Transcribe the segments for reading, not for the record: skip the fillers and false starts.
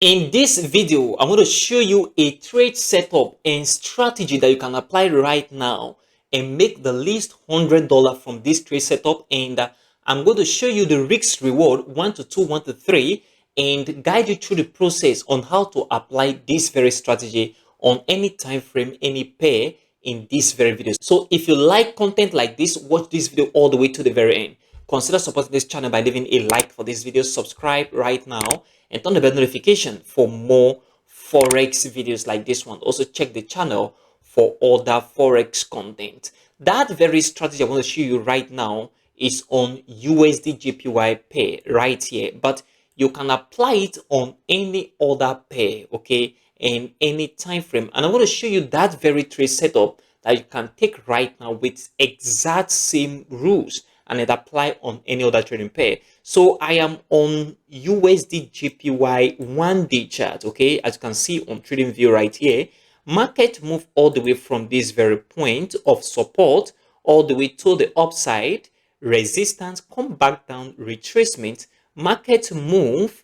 In this video, I'm going to show you a trade setup and strategy that you can apply right now and make the least $100 from this trade setup. And I'm going to show you the risk reward 1 to 2, 1 to 3, and guide you through the process on how to apply this very strategy on any time frame, any pair in this very video. So if you like content like this, watch this video all the way to the very end. Consider supporting this channel by leaving a like for this video, subscribe right now, and turn the bell notification for more forex videos like this one. Also check the channel for other forex content. That very strategy I want to show you right now is on usdjpy pair right here, but you can apply it on any other pair, okay, in any time frame. And I'm going to show you that very trade setup that you can take right now with exact same rules and it apply on any other trading pair. So I am on USDJPY 1-day chart, okay, as you can see on trading view right here. Market move all the way from this very point of support all the way to the upside, resistance, come back down, retracement, market move,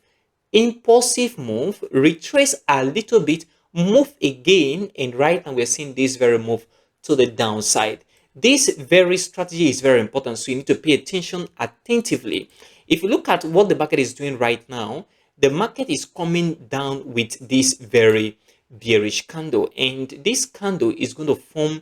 impulsive move, retrace a little bit, move again, and right now we're seeing this very move to the downside. This very strategy is very important, so you need to pay attention attentively. If you look at what the market is doing right now, the market is coming down with this very bearish candle, and this candle is going to form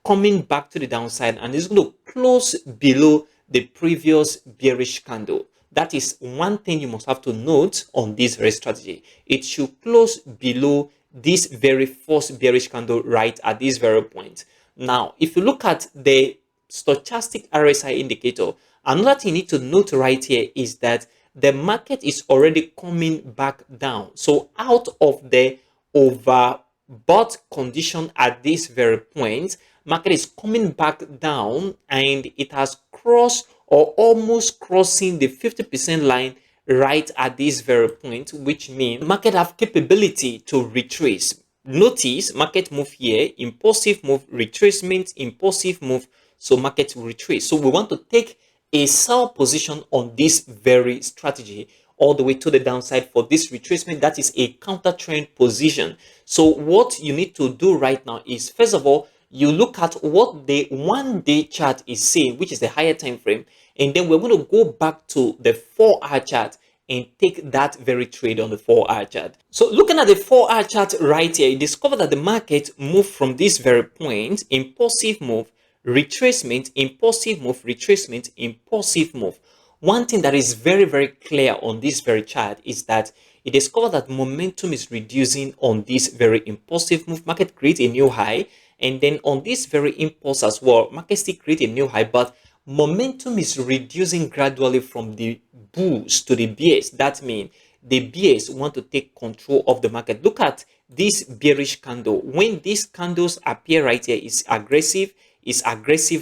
coming back to the downside, and it's going to close below the previous bearish candle. That is one thing you must have to note on this very strategy. It should close below this very first bearish candle right at this very point. Now, if you look at the stochastic RSI indicator, another thing you need to note right here is that the market is already coming back down. So out of the overbought condition at this very point, market is coming back down and it has crossed or almost crossing the 50% line right at this very point, which means market have capability to retrace. Notice market move here, impulsive move, retracement, impulsive move, so market will retrace. So we want to take a sell position on this very strategy all the way to the downside for this retracement. That is a counter trend position. So what you need to do right now is, first of all, you look at what the 1-day chart is saying, which is the higher time frame, and then we're going to go back to the 4-hour chart and take that very trade on the 4-hour chart. So looking at the 4-hour chart right here, you discover that the market moved from this very point, impulsive move, retracement, impulsive move, retracement, impulsive move. One thing that is very, very clear on this very chart is that you discover that momentum is reducing on this very impulsive move. Market creates a new high, and then on this very impulse as well, market still create a new high, but momentum is reducing gradually from the bulls to the bears. That means the bears want to take control of the market. Look at this bearish candle. When these candles appear right here, it's aggressive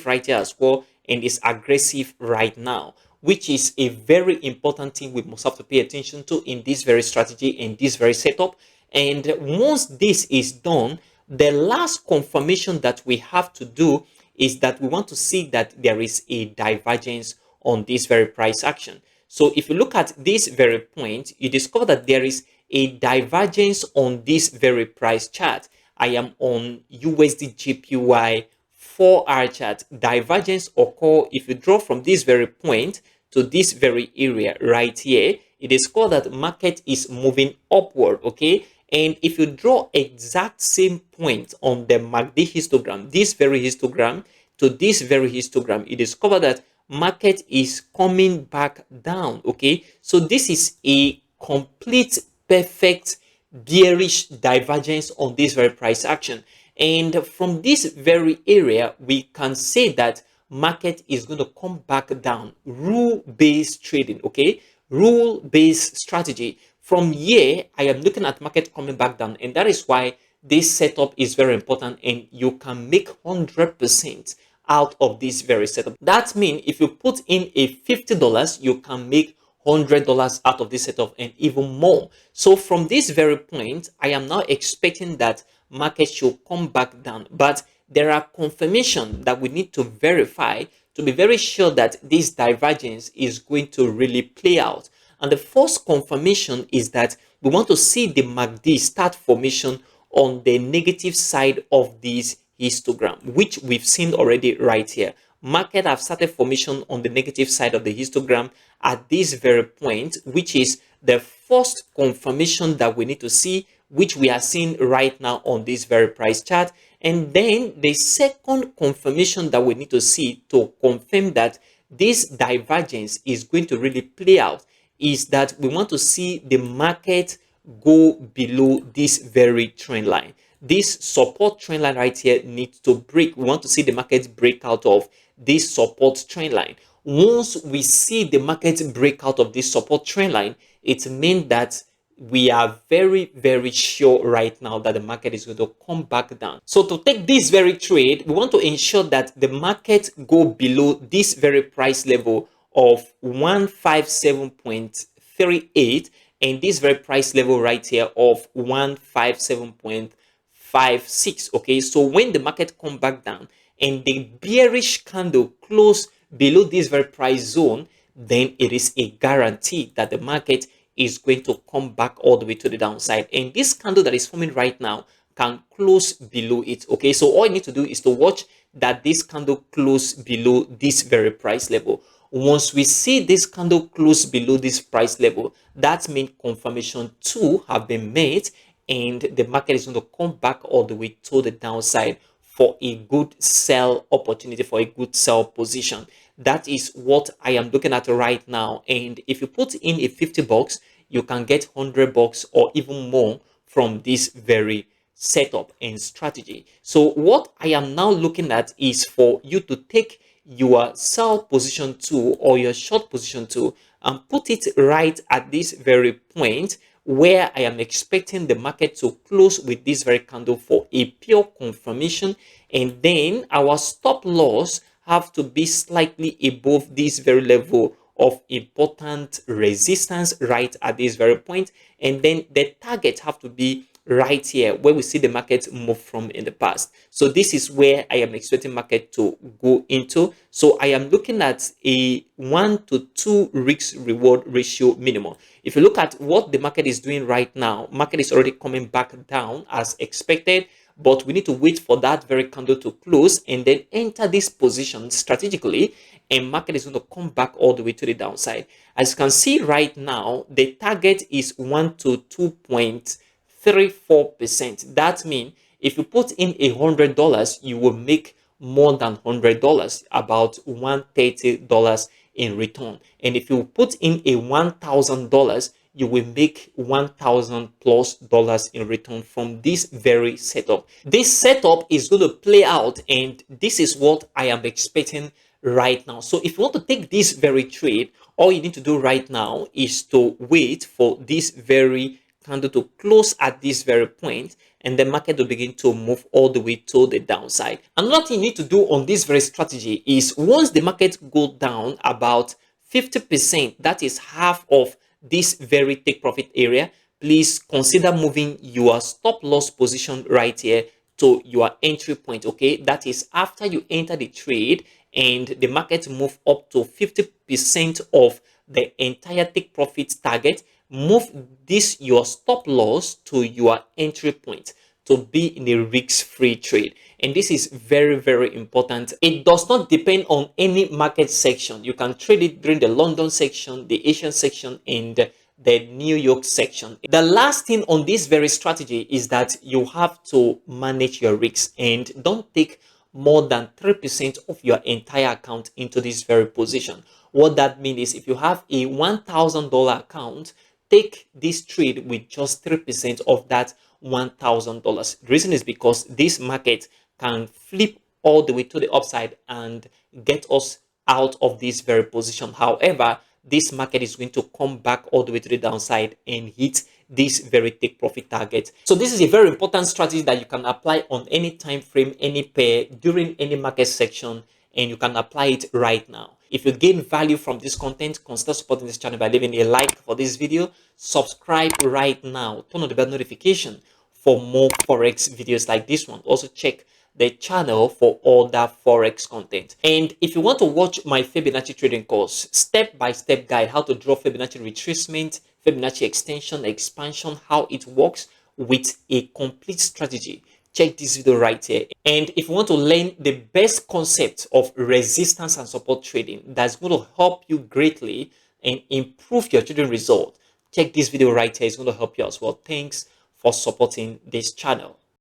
right here as well, and it's aggressive right now, which is a very important thing we must have to pay attention to in this very strategy and this very setup. And once this is done, the last confirmation that we have to do is that we want to see that there is a divergence on this very price action. So if you look at this very point, you discover that there is a divergence on this very price chart. I am on USDJPY 4-hour chart. Divergence occur if you draw from this very point to this very area right here. You discover that market is moving upward, okay? And if you draw exact same point on the MACD histogram, this very histogram to this very histogram, you discover that market is coming back down, okay? So this is a complete, perfect bearish divergence on this very price action. And from this very area, we can say that market is going to come back down. Rule-based trading, okay? Rule-based strategy. From here, I am looking at market coming back down, and that is why this setup is very important, and you can make 100% out of this very setup. That means if you put in a $50, you can make $100 out of this setup and even more. So from this very point, I am now expecting that market should come back down, but there are confirmation that we need to verify to be very sure that this divergence is going to really play out. And the first confirmation is that we want to see the MACD start formation on the negative side of this histogram, which we've seen already right here. Market have started formation on the negative side of the histogram at this very point, which is the first confirmation that we need to see, which we are seeing right now on this very price chart. And then the second confirmation that we need to see to confirm that this divergence is going to really play out is that we want to see the market go below this very trend line. This support trend line right here needs to break. We want to see the market break out of this support trend line. Once we see the market break out of this support trend line, it means that we are very, very sure right now that the market is going to come back down. So to take this very trade, we want to ensure that the market go below this very price level of 157.38 and this very price level right here of 157.56. Okay, so when the market come back down and the bearish candle close below this very price zone, then it is a guarantee that the market is going to come back all the way to the downside. And this candle that is forming right now can close below it. Okay, so all you need to do is to watch that this candle close below this very price level. Once we see this candle close below this price level, that means confirmation 2 have been made and the market is going to come back all the way to the downside for a good sell opportunity, for a good sell position. That is what I am looking at right now. And if you put in a 50 bucks, you can get 100 bucks or even more from this very setup and strategy. So what I am now looking at is for you to take your sell position 2 or your short position 2 and put it right at this very point where I am expecting the market to close with this very candle for a pure confirmation. And then our stop loss have to be slightly above this very level of important resistance right at this very point. And then the target have to be right here where we see the market move from in the past. So this is where I am expecting market to go into. So I am looking at a 1 to 2 risk reward ratio minimum. If you look at what the market is doing right now, market is already coming back down as expected, but we need to wait for that very candle to close and then enter this position strategically, and market is going to come back all the way to the downside. As you can see right now, the target is 1 to 2.34%. That means if you put in $100, you will make more than $100, about $130 in return. And if you put in a $1,000, you will make $1,000+ in return from this very setup. This setup is going to play out, and this is what I am expecting right now. So if you want to take this very trade, all you need to do right now is to wait for this very candle to close at this very point, and the market will begin to move all the way to the downside. Another thing you need to do on this very strategy is once the market go down about 50%, that is half of this very take profit area, please consider moving your stop loss position right here to your entry point. Okay, that is after you enter the trade and the market move up to 50% of the entire take profit target, move this your stop loss to your entry point to be in a risk-free trade. And this is very, very important. It does not depend on any market section. You can trade it during the London section, the Asian section, and the New York section. The last thing on this very strategy is that you have to manage your risks and don't take more than 3% of your entire account into this very position. What that means is if you have a $1,000 account, take this trade with just 3% of that $1,000. The reason is because this market can flip all the way to the upside and get us out of this very position. However, this market is going to come back all the way to the downside and hit this very take profit target. So this is a very important strategy that you can apply on any time frame, any pair, during any market section, and you can apply it right now. If you gain value from this content, consider supporting this channel by leaving a like for this video, subscribe right now, turn on the bell notification for more forex videos like this one. Also check the channel for other forex content. And if you want to watch my Fibonacci trading course, step-by-step guide how to draw Fibonacci retracement, Fibonacci extension, expansion, how it works with a complete strategy. Check this video right here. And if you want to learn the best concept of resistance and support trading that's going to help you greatly and improve your trading result, check this video right here. It's going to help you as well. Thanks for supporting this channel.